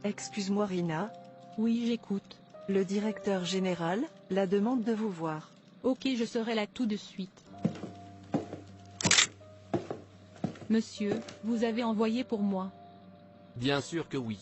Excuse-moi Rina, Oui, j'écoute. le directeur général, la demande de vous voir. Ok, je serai là tout de suite. Monsieur, vous avez envoyé pour moi. Bien sûr que oui.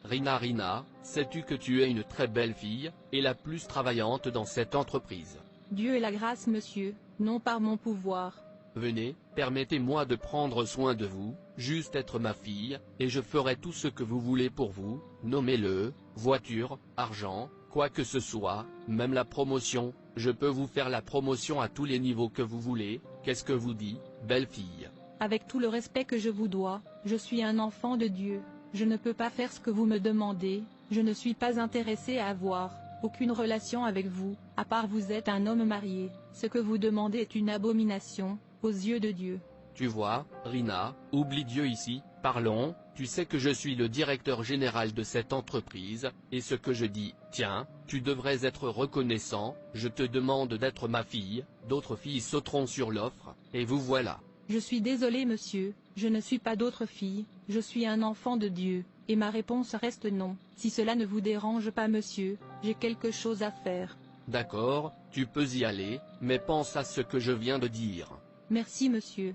Rina, sais-tu que tu es une très belle fille, et la plus travaillante dans cette entreprise. Dieu et la grâce, monsieur, non par mon pouvoir. Venez, permettez-moi de prendre soin de vous, juste être ma fille, et je ferai tout ce que vous voulez pour vous, nommez-le, voiture, argent, quoi que ce soit, même la promotion, je peux vous faire la promotion à tous les niveaux que vous voulez, qu'est-ce que vous dites, belle fille? Avec tout le respect que je vous dois, je suis un enfant de Dieu. Je ne peux pas faire ce que vous me demandez, je ne suis pas intéressé à avoir aucune relation avec vous, à part vous êtes un homme marié. Ce que vous demandez est une abomination aux yeux de Dieu. Tu vois, Rina, oublie Dieu ici, parlons, tu sais que je suis le directeur général de cette entreprise, et ce que je dis, tiens, tu devrais être reconnaissant, je te demande d'être ma fille, d'autres filles sauteront sur l'offre, et vous voilà. Je suis désolé monsieur, je ne suis pas d'autre fille, je suis un enfant de Dieu, et ma réponse reste non. Si cela ne vous dérange pas monsieur, j'ai quelque chose à faire. D'accord, tu peux y aller, mais pense à ce que je viens de dire. Merci monsieur.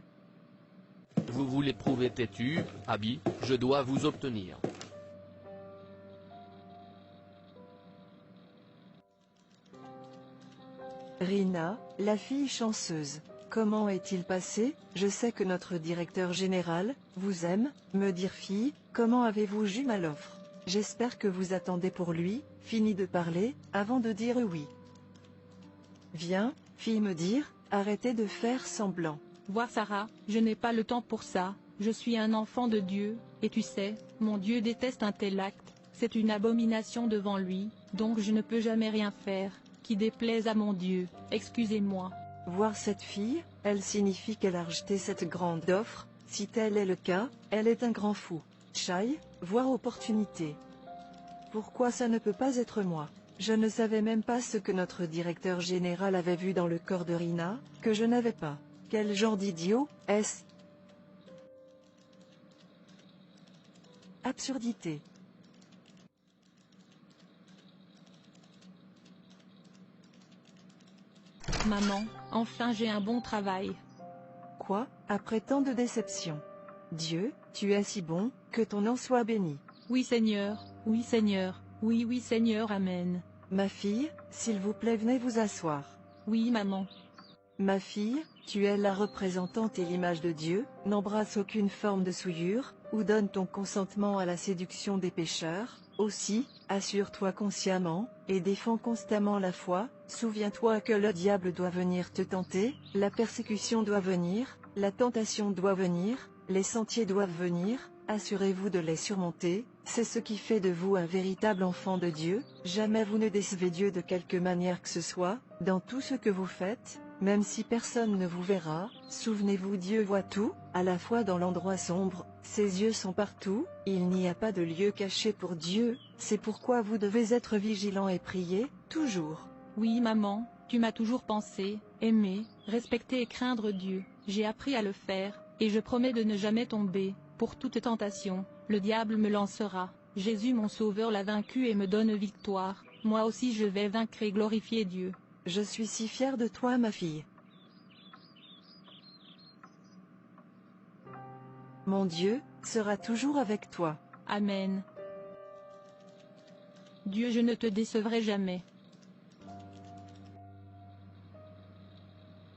Vous voulez prouver têtu, Abby, je dois vous obtenir. Rina, la fille chanceuse. Comment est-il passé? Je sais que notre directeur général vous aime, me dire fille, comment avez-vous eu mal l'offre? J'espère que vous attendez pour lui, fini de parler, avant de dire oui. Viens, fille me dire, arrêtez de faire semblant. Voir Sarah, je n'ai pas le temps pour ça, je suis un enfant de Dieu, et tu sais, mon Dieu déteste un tel acte, c'est une abomination devant lui, donc je ne peux jamais rien faire, qui déplaise à mon Dieu, excusez-moi. Voir cette fille, elle signifie qu'elle a rejeté cette grande offre, si tel est le cas, elle est un grand fou. Chai, voir opportunité. Pourquoi ça ne peut pas être moi? Je ne savais même pas ce que notre directeur général avait vu dans le corps de Rina, que je n'avais pas. Quel genre d'idiot, est-ce? Absurdité. Maman, enfin j'ai un bon travail. Quoi, après tant de déceptions? Dieu, tu es si bon, que ton nom soit béni. Oui Seigneur, oui Seigneur, oui oui Seigneur, Amen. Ma fille, s'il vous plaît venez vous asseoir. Oui maman. Ma fille, tu es la représentante et l'image de Dieu, n'embrasse aucune forme de souillure, ou donne ton consentement à la séduction des pécheurs. Aussi, assure-toi consciemment, et défends constamment la foi. Souviens-toi que le diable doit venir te tenter, la persécution doit venir, la tentation doit venir, les sentiers doivent venir, assurez-vous de les surmonter, c'est ce qui fait de vous un véritable enfant de Dieu. Jamais vous ne décevez Dieu de quelque manière que ce soit, dans tout ce que vous faites. Même si personne ne vous verra, souvenez-vous Dieu voit tout, à la fois dans l'endroit sombre, ses yeux sont partout, il n'y a pas de lieu caché pour Dieu, c'est pourquoi vous devez être vigilant et prier, toujours. Oui maman, tu m'as toujours pensé, aimé, respecté et craindre Dieu, j'ai appris à le faire, et je promets de ne jamais tomber, pour toute tentation, le diable me lancera, Jésus mon sauveur l'a vaincu et me donne victoire, moi aussi je vais vaincre et glorifier Dieu. Je suis si fière de toi ma fille. Mon Dieu sera toujours avec toi. Amen. Dieu, je ne te décevrai jamais.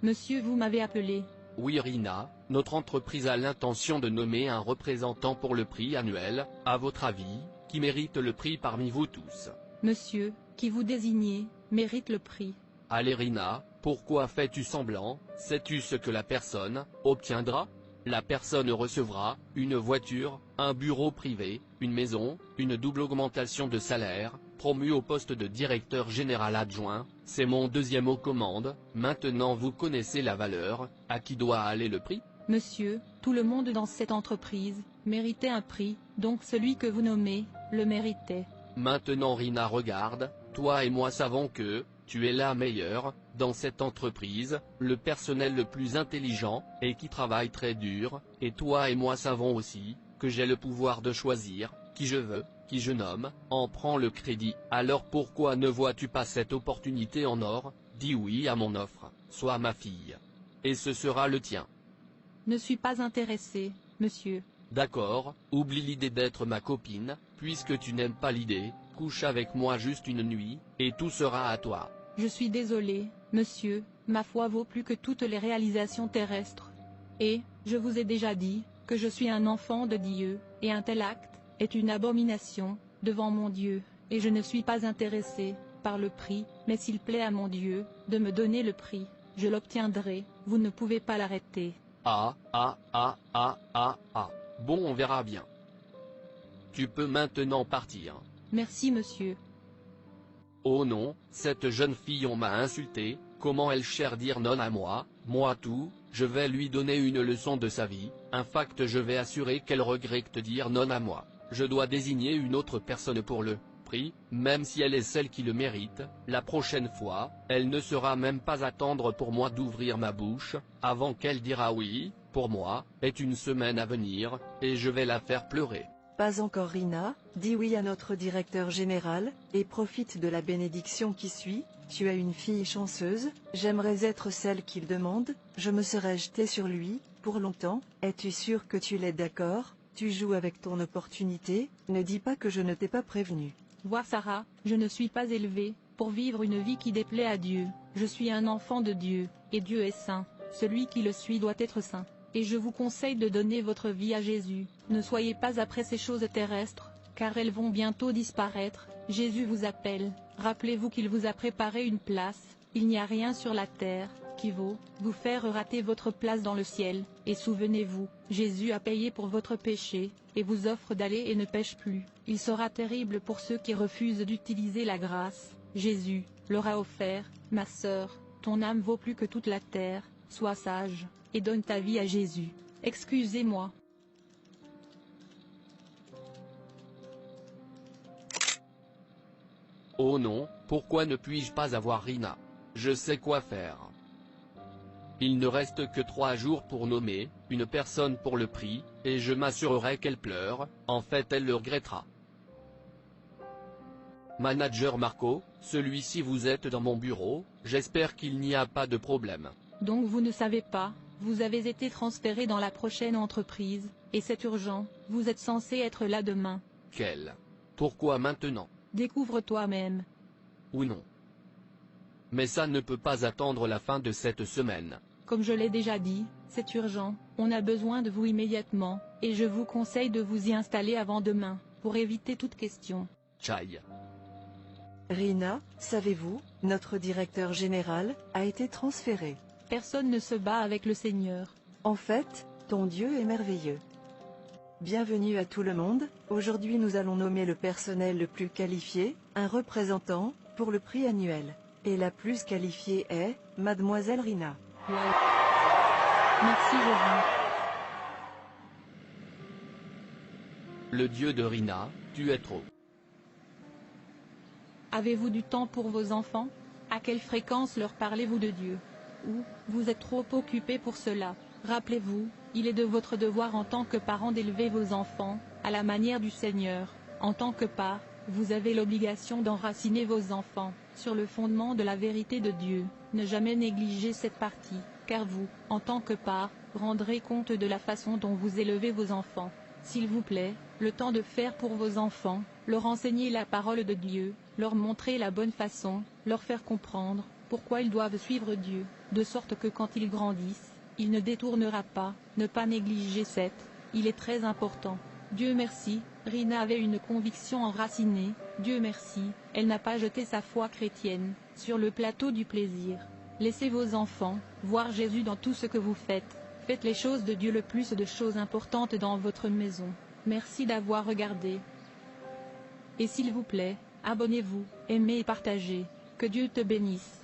Monsieur, vous m'avez appelé. Oui Rina, notre entreprise a l'intention de nommer un représentant pour le prix annuel, à votre avis, qui mérite le prix parmi vous tous? Monsieur, qui vous désignez, mérite le prix. Allez Rina, pourquoi fais-tu semblant? Sais-tu ce que la personne obtiendra? La personne recevra une voiture, un bureau privé, une maison, une double augmentation de salaire, promu au poste de directeur général adjoint. C'est mon deuxième aux commandes. Maintenant vous connaissez la valeur. À qui doit aller le prix? Monsieur, tout le monde dans cette entreprise méritait un prix, donc celui que vous nommez le méritait. Maintenant Rina regarde, toi et moi savons que tu es la meilleure, dans cette entreprise, le personnel le plus intelligent, et qui travaille très dur, et toi et moi savons aussi, que j'ai le pouvoir de choisir, qui je veux, qui je nomme, en prend le crédit. Alors pourquoi ne vois-tu pas cette opportunité en or? Dis oui à mon offre, sois ma fille. Et ce sera le tien. Ne suis pas intéressé, monsieur. D'accord, oublie l'idée d'être ma copine, puisque tu n'aimes pas l'idée, couche avec moi juste une nuit, et tout sera à toi. Je suis désolé, monsieur, ma foi vaut plus que toutes les réalisations terrestres. Et, je vous ai déjà dit, que je suis un enfant de Dieu, et un tel acte est une abomination devant mon Dieu, et je ne suis pas intéressé par le prix, mais s'il plaît à mon Dieu de me donner le prix, je l'obtiendrai, vous ne pouvez pas l'arrêter. Ah. Bon, on verra bien. Tu peux maintenant partir. Merci monsieur. Oh non, cette jeune fille on m'a insulté, comment elle cherche dire non à moi tout, je vais lui donner une leçon de sa vie, un fact je vais assurer qu'elle regrette dire non à moi, je dois désigner une autre personne pour le prix, même si elle est celle qui le mérite, la prochaine fois, elle ne sera même pas attendre pour moi d'ouvrir ma bouche, avant qu'elle dira oui, pour moi, est une semaine à venir, et je vais la faire pleurer. Pas encore Rina, dis oui à notre directeur général, et profite de la bénédiction qui suit. Tu as une fille chanceuse, j'aimerais être celle qu'il demande, je me serais jetée sur lui, pour longtemps. Es-tu sûr que tu l'es? D'accord, tu joues avec ton opportunité, ne dis pas que je ne t'ai pas prévenu. Vois Sarah, je ne suis pas élevée pour vivre une vie qui déplaît à Dieu, je suis un enfant de Dieu, et Dieu est saint, celui qui le suit doit être saint. Et je vous conseille de donner votre vie à Jésus, ne soyez pas après ces choses terrestres, car elles vont bientôt disparaître. Jésus vous appelle, rappelez-vous qu'il vous a préparé une place, il n'y a rien sur la terre qui vaut vous faire rater votre place dans le ciel, et souvenez-vous, Jésus a payé pour votre péché, et vous offre d'aller et ne pêche plus. Il sera terrible pour ceux qui refusent d'utiliser la grâce. Jésus leur a offert, ma sœur, ton âme vaut plus que toute la terre, sois sage, et donne ta vie à Jésus. Excusez-moi. Oh non, pourquoi ne puis-je pas avoir Rina? Je sais quoi faire. Il ne reste que 3 jours pour nommer une personne pour le prix, et je m'assurerai qu'elle pleure, en fait elle le regrettera. Manager Marco, celui-ci vous êtes dans mon bureau, j'espère qu'il n'y a pas de problème. Donc vous ne savez pas, vous avez été transféré dans la prochaine entreprise, et c'est urgent, vous êtes censé être là demain. Quel? Pourquoi maintenant? Découvre toi-même. Ou non. Mais ça ne peut pas attendre la fin de cette semaine. Comme je l'ai déjà dit, c'est urgent, on a besoin de vous immédiatement, et je vous conseille de vous y installer avant demain, pour éviter toute question. Tchaï. Rina, savez-vous, notre directeur général a été transféré. Personne ne se bat avec le Seigneur. En fait, ton Dieu est merveilleux. Bienvenue à tout le monde, aujourd'hui nous allons nommer le personnel le plus qualifié, un représentant, pour le prix annuel. Et la plus qualifiée est, Mademoiselle Rina. Wow. Merci Jésus. Le Dieu de Rina, tu es trop. Avez-vous du temps pour vos enfants? À quelle fréquence leur parlez-vous de Dieu? Ou, vous êtes trop occupé pour cela? Rappelez-vous, il est de votre devoir en tant que parent d'élever vos enfants, à la manière du Seigneur. En tant que parent, vous avez l'obligation d'enraciner vos enfants, sur le fondement de la vérité de Dieu. Ne jamais négliger cette partie, car vous, en tant que parent, rendrez compte de la façon dont vous élevez vos enfants. S'il vous plaît, le temps de faire pour vos enfants, leur enseigner la parole de Dieu, leur montrer la bonne façon, leur faire comprendre pourquoi ils doivent suivre Dieu, de sorte que quand ils grandissent, il ne détournera pas, ne pas négliger cette, il est très important. Dieu merci, Rina avait une conviction enracinée, Dieu merci, elle n'a pas jeté sa foi chrétienne, sur le plateau du plaisir. Laissez vos enfants, voir Jésus dans tout ce que vous faites, faites les choses de Dieu le plus de choses importantes dans votre maison. Merci d'avoir regardé. Et s'il vous plaît, abonnez-vous, aimez et partagez, que Dieu te bénisse.